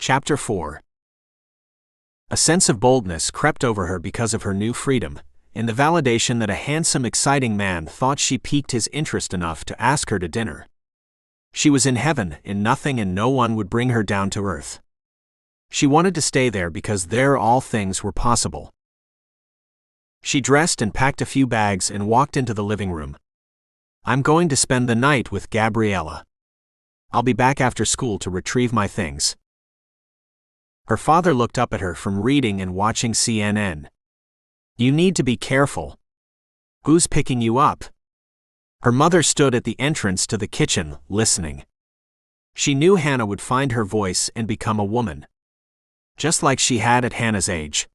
Chapter 4. A sense of boldness crept over her because of her new freedom, and the validation that a handsome, exciting man thought she piqued his interest enough to ask her to dinner. She was in heaven, in nothing, and no one would bring her down to earth. She wanted to stay there because there all things were possible. She dressed and packed a few bags and walked into the living room. "I'm going to spend the night with Gabriella. I'll be back after school to retrieve my things." Her father looked up at her from reading and watching CNN. "You need to be careful. Who's picking you up?" Her mother stood at the entrance to the kitchen, listening. She knew Hannah would find her voice and become a woman. Just like she had at Hannah's age.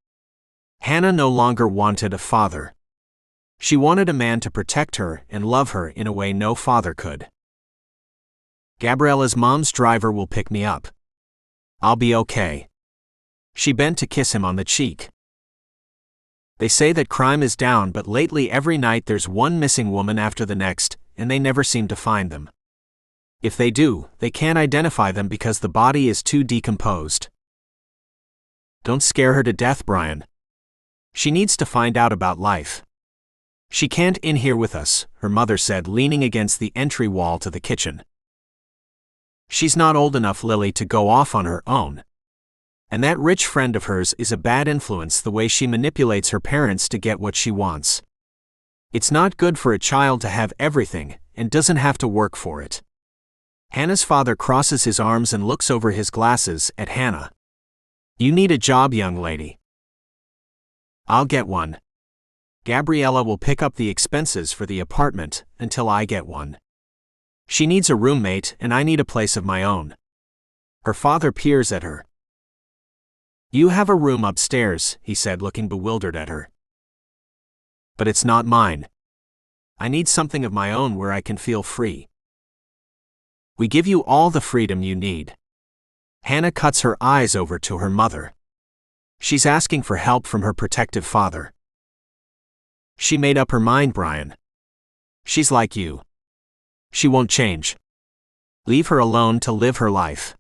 Hannah no longer wanted a father. She wanted a man to protect her and love her in a way no father could. "Gabriella's mom's driver will pick me up. I'll be okay." She bent to kiss him on the cheek. "They say that crime is down, but lately every night there's one missing woman after the next, and they never seem to find them. If they do, they can't identify them because the body is too decomposed." "Don't scare her to death, Brian. She needs to find out about life. She can't in here with us," her mother said, leaning against the entry wall to the kitchen. "She's not old enough, Lily, to go off on her own. And that rich friend of hers is a bad influence, the way she manipulates her parents to get what she wants. It's not good for a child to have everything and doesn't have to work for it." Hannah's father crosses his arms and looks over his glasses at Hannah. "You need a job, young lady." "I'll get one. Gabriella will pick up the expenses for the apartment until I get one. She needs a roommate and I need a place of my own." Her father peers at her. "You have a room upstairs," he said, looking bewildered at her. "But it's not mine. I need something of my own where I can feel free." "We give you all the freedom you need." Hannah cuts her eyes over to her mother. She's asking for help from her protective father. "She made up her mind, Brian. She's like you. She won't change. Leave her alone to live her life.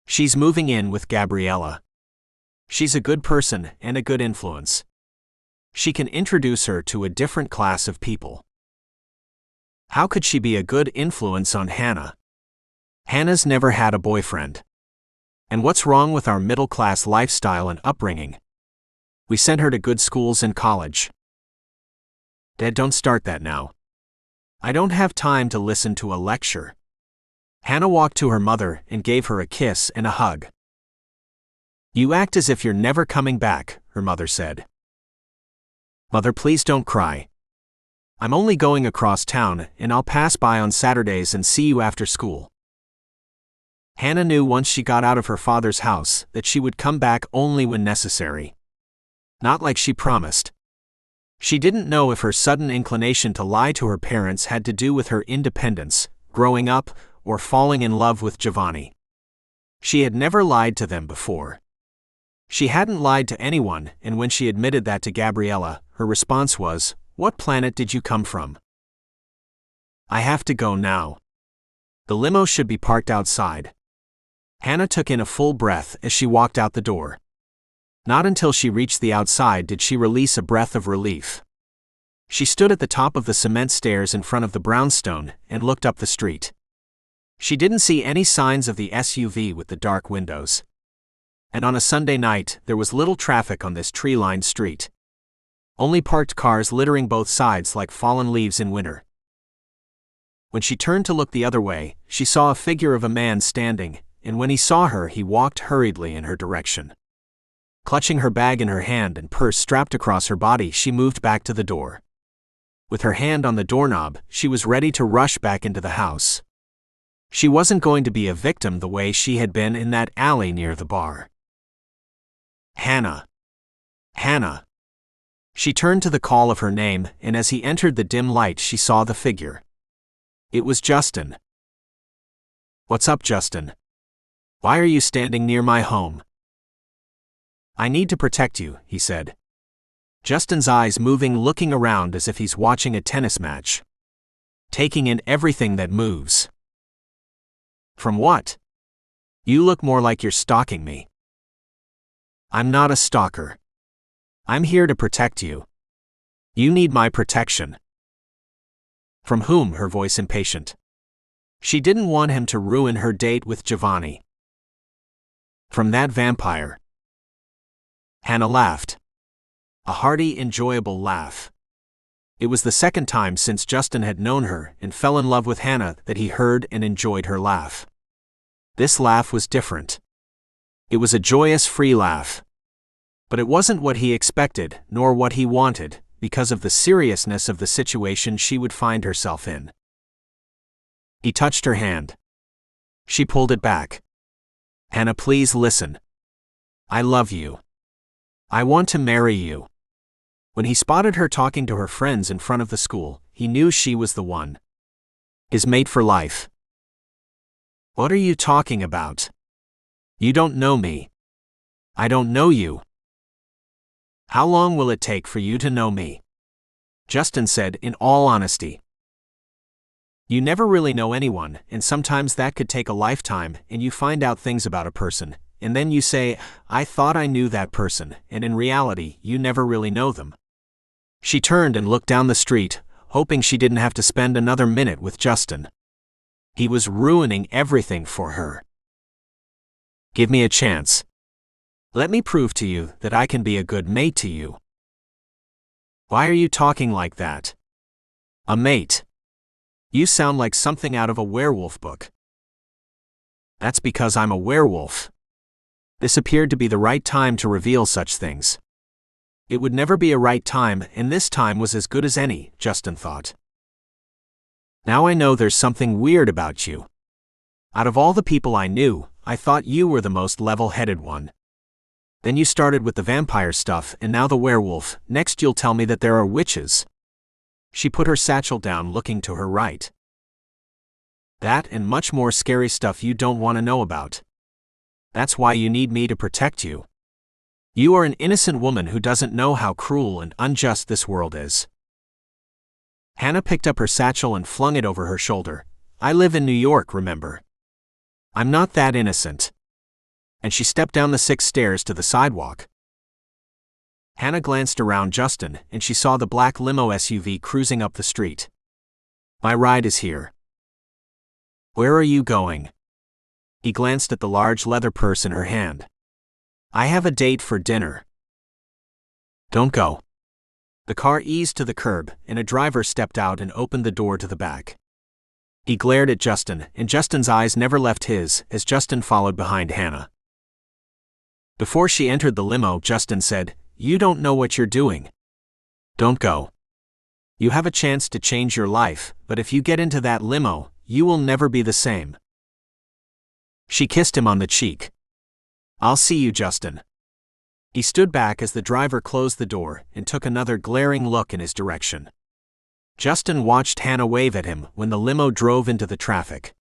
She's moving in with Gabriella. She's a good person and a good influence. She can introduce her to a different class of people." How could she be a good influence on Hannah? Hannah's never had a boyfriend. And what's wrong with our middle-class lifestyle and upbringing? We sent her to good schools and college. "Dad, don't start that now. I don't have time to listen to a lecture." Hannah walked to her mother and gave her a kiss and a hug. "You act as if you're never coming back," her mother said. "Mother, please don't cry. I'm only going across town, and I'll pass by on Saturdays and see you after school." Hannah knew once she got out of her father's house that she would come back only when necessary. Not like she promised. She didn't know if her sudden inclination to lie to her parents had to do with her independence, growing up, or falling in love with Jovani. She had never lied to them before. She hadn't lied to anyone, and when she admitted that to Gabriella, her response was, "What planet did you come from?" "I have to go now. The limo should be parked outside." Hannah took in a full breath as she walked out the door. Not until she reached the outside did she release a breath of relief. She stood at the top of the cement stairs in front of the brownstone and looked up the street. She didn't see any signs of the SUV with the dark windows. And on a Sunday night, there was little traffic on this tree-lined street. Only parked cars littering both sides like fallen leaves in winter. When she turned to look the other way, she saw a figure of a man standing, and when he saw her, he walked hurriedly in her direction. Clutching her bag in her hand and purse strapped across her body, she moved back to the door. With her hand on the doorknob, she was ready to rush back into the house. She wasn't going to be a victim the way she had been in that alley near the bar. "Hannah. Hannah." She turned to the call of her name, and as he entered the dim light, she saw the figure. It was Justin. "What's up, Justin? Why are you standing near my home?" "I need to protect you," he said. Justin's eyes moving, looking around as if he's watching a tennis match. Taking in everything that moves. "From what?" You look more like you're stalking me. I'm not a stalker. I'm here to protect you. You need my protection. From whom? Her voice impatient. She didn't want him to ruin her date with Jovani. From that vampire. Hannah laughed. A hearty, enjoyable laugh. It was the second time since Justin had known her and fell in love with Hannah that he heard and enjoyed her laugh. This laugh was different. It was a joyous, free laugh. But it wasn't what he expected, nor what he wanted, because of the seriousness of the situation she would find herself in. He touched her hand. She pulled it back. Hannah, please listen. I love you. I want to marry you. When he spotted her talking to her friends in front of the school, he knew she was the one. His mate for life. What are you talking about? You don't know me. I don't know you. How long will it take for you to know me? Justin said in all honesty. You never really know anyone, and sometimes that could take a lifetime, and you find out things about a person, and then you say, I thought I knew that person, and in reality, you never really know them. She turned and looked down the street, hoping she didn't have to spend another minute with Justin. He was ruining everything for her. Give me a chance. Let me prove to you that I can be a good mate to you. Why are you talking like that? A mate? You sound like something out of a werewolf book. That's because I'm a werewolf. This appeared to be the right time to reveal such things. It would never be a right time, and this time was as good as any, Justin thought. Now I know there's something weird about you. Out of all the people I knew, I thought you were the most level-headed one. Then you started with the vampire stuff, and now the werewolf. Next you'll tell me that there are witches. She put her satchel down, looking to her right. That and much more scary stuff you don't want to know about. That's why you need me to protect you. You are an innocent woman who doesn't know how cruel and unjust this world is. Hannah picked up her satchel and flung it over her shoulder. I live in New York, remember? I'm not that innocent. And she stepped down the 6 stairs to the sidewalk. Hannah glanced around Justin, and she saw the black limo SUV cruising up the street. My ride is here. Where are you going? He glanced at the large leather purse in her hand. I have a date for dinner. Don't go. The car eased to the curb, and a driver stepped out and opened the door to the back. He glared at Justin, and Justin's eyes never left his, as Justin followed behind Hannah. Before she entered the limo, Justin said, You don't know what you're doing. Don't go. You have a chance to change your life, but if you get into that limo, you will never be the same. She kissed him on the cheek. I'll see you, Justin. He stood back as the driver closed the door and took another glaring look in his direction. Justin watched Hannah wave at him when the limo drove into the traffic.